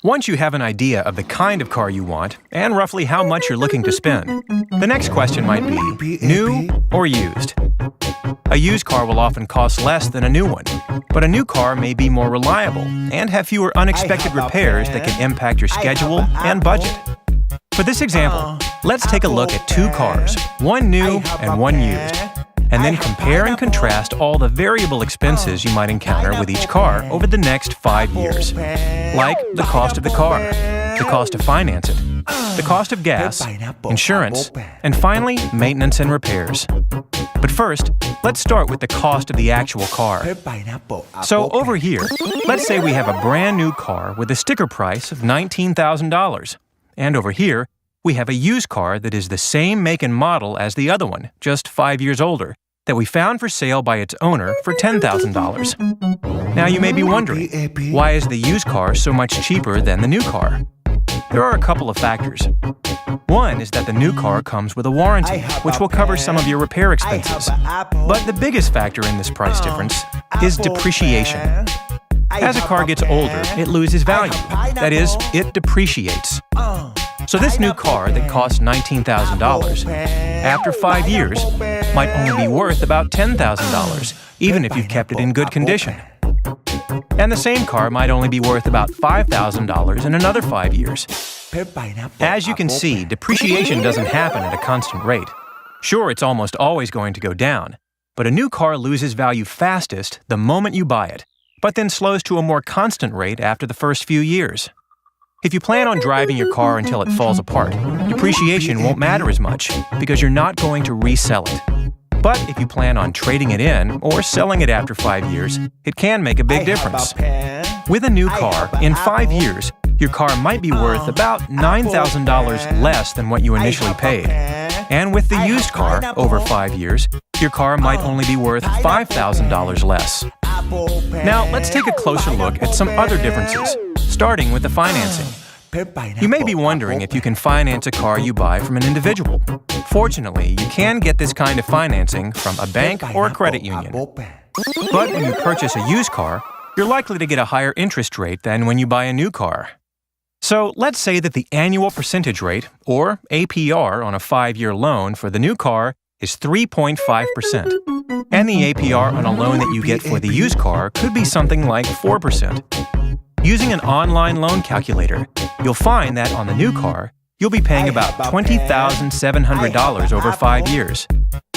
Once you have an idea of the kind of car you want and roughly how much you're looking to spend, the next question might be, new or used? A used car will often cost less than a new one, but a new car may be more reliable and have fewer unexpected repairs that can impact your schedule and budget. For this example, let's take a look at two cars, one new and one used, and then compare and contrast all the variable expenses you might encounter with each car over the next 5 years, like the cost of the car, the cost to finance it, the cost of gas, insurance, and finally, maintenance and repairs. But first, let's start with the cost of the actual car. So over here, let's say we have a brand new car with a sticker price of $19,000. And over here, we have a used car that is the same make and model as the other one, just 5 years older, that we found for sale by its owner for $10,000. Now you may be wondering, why is the used car so much cheaper than the new car? There are a couple of factors. One is that the new car comes with a warranty, which will cover some of your repair expenses. But the biggest factor in this price difference is depreciation. As a car gets older, it loses value. That is, it depreciates. So this new car that costs $19,000, after 5 years, might only be worth about $10,000, even if you've kept it in good condition. And the same car might only be worth about $5,000 in another 5 years. As you can see, depreciation doesn't happen at a constant rate. Sure, it's almost always going to go down, but a new car loses value fastest the moment you buy it, but then slows to a more constant rate after the first few years. If you plan on driving your car until it falls apart, depreciation won't matter as much because you're not going to resell it. But if you plan on trading it in or selling it after 5 years, it can make a big difference. With a new car, in 5 years, your car might be worth about $9,000 less than what you initially paid. And with the used car, over 5 years, your car might only be worth $5,000 less. Now, let's take a closer look at some other differences, starting with the financing. You may be wondering if you can finance a car you buy from an individual. Fortunately, you can get this kind of financing from a bank or a credit union. But when you purchase a used car, you're likely to get a higher interest rate than when you buy a new car. So let's say that the annual percentage rate, or APR, on a 5-year loan for the new car is 3.5%. And the APR on a loan that you get for the used car could be something like 4%. Using an online loan calculator, you'll find that on the new car, you'll be paying about $20,700 over 5 years.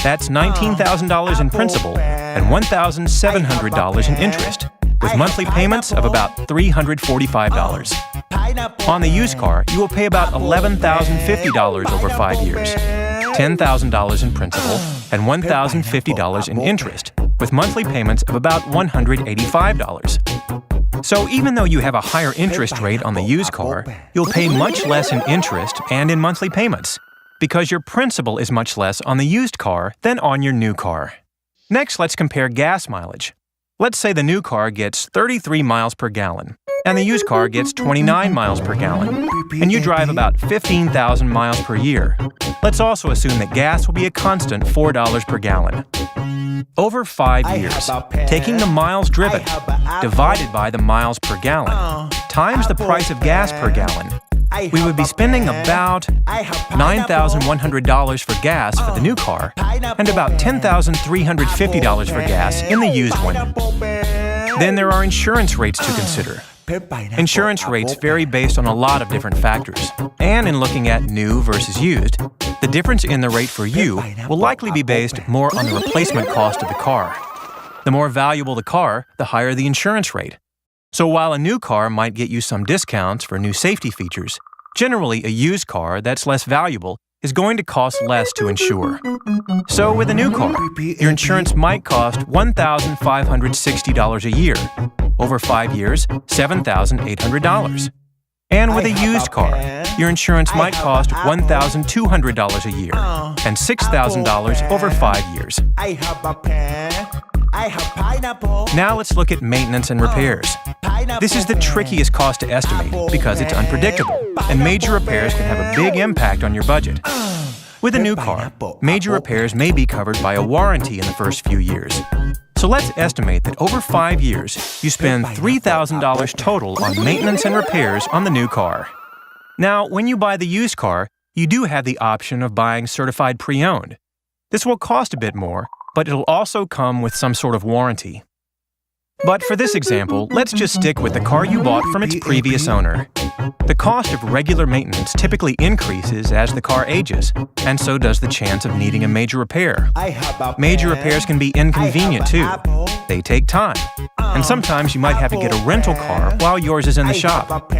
That's $19,000 in principal and $1,700 in interest, with monthly payments of about $345. On the used car, you will pay about $11,050 over 5 years, $10,000 in principal and $1,050 in interest, with monthly payments of about $185. So even though you have a higher interest rate on the used car, you'll pay much less in interest and in monthly payments, because your principal is much less on the used car than on your new car. Next, let's compare gas mileage. Let's say the new car gets 33 miles per gallon, and the used car gets 29 miles per gallon, and you drive about 15,000 miles per year. Let's also assume that gas will be a constant $4 per gallon. Over 5 years, taking the miles driven divided by the miles per gallon times the price of gas per gallon, we would be spending about $9,100 for gas for the new car and about $10,350 for gas in the used one. Then there are insurance rates to consider. Insurance rates vary based on a lot of different factors, and in looking at new versus used, the difference in the rate for you will likely be based more on the replacement cost of the car. The more valuable the car, the higher the insurance rate. So while a new car might get you some discounts for new safety features, generally a used car that's less valuable is going to cost less to insure. So with a new car, your insurance might cost $1,560 a year. Over 5 years, $7,800. And with a used car, your insurance might cost $1,200 a year and $6,000 over 5 years. Now let's look at maintenance and repairs. This is the trickiest cost to estimate because it's unpredictable, and major repairs can have a big impact on your budget. With a new car, major repairs may be covered by a warranty in the first few years. So let's estimate that over 5 years, you spend $3,000 total on maintenance and repairs on the new car. Now, when you buy the used car, you do have the option of buying certified pre-owned. This will cost a bit more, but it'll also come with some sort of warranty. But for this example, let's just stick with the car you bought from its previous owner. The cost of regular maintenance typically increases as the car ages, and so does the chance of needing a major repair. Major repairs can be inconvenient too. They take time, and sometimes you might have to get a rental car while yours is in the shop.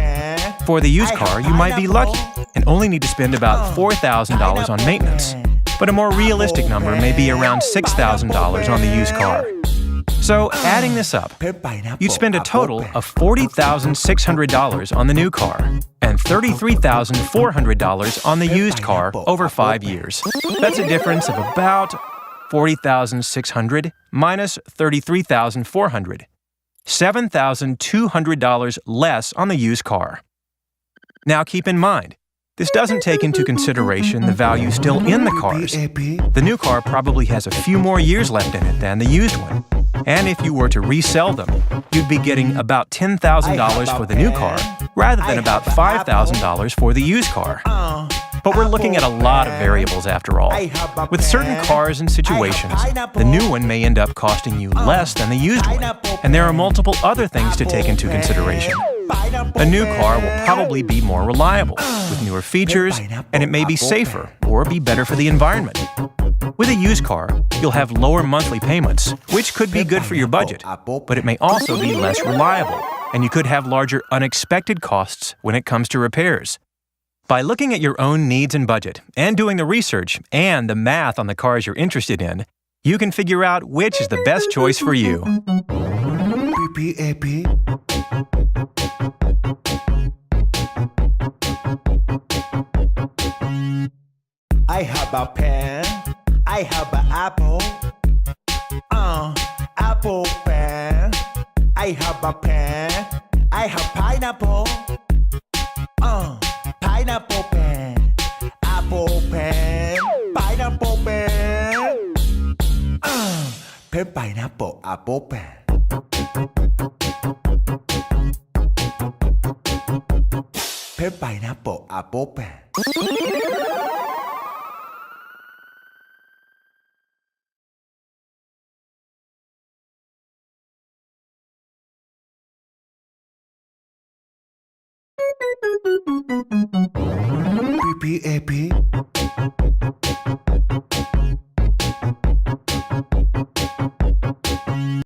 For the used car, you might be lucky and only need to spend about $4,000 on maintenance, but a more realistic number may be around $6,000 on the used car. So, adding this up, you'd spend a total of $40,600 on the new car and $33,400 on the used car over 5 years. That's a difference of about $40,600 minus $33,400. $7,200 less on the used car. Now keep in mind, this doesn't take into consideration the value still in the cars. The new car probably has a few more years left in it than the used one. And if you were to resell them, you'd be getting about $10,000 for the new car rather than about $5,000 for the used car. But we're looking at a lot of variables after all. With certain cars and situations, the new one may end up costing you less than the used one, and there are multiple other things to take into consideration. A new car will probably be more reliable, with newer features, and it may be safer or be better for the environment. With a used car, you'll have lower monthly payments, which could be good for your budget, but it may also be less reliable, and you could have larger unexpected costs when it comes to repairs. By looking at your own needs and budget, and doing the research and the math on the cars you're interested in, you can figure out which is the best choice for you. PPAP. I have a pen. I have an apple. Apple pen. I have a pen. I have pineapple. Pineapple pen. Apple pen. Pineapple pen. Pen pineapple apple pen. Pen pineapple apple pen. PPAP.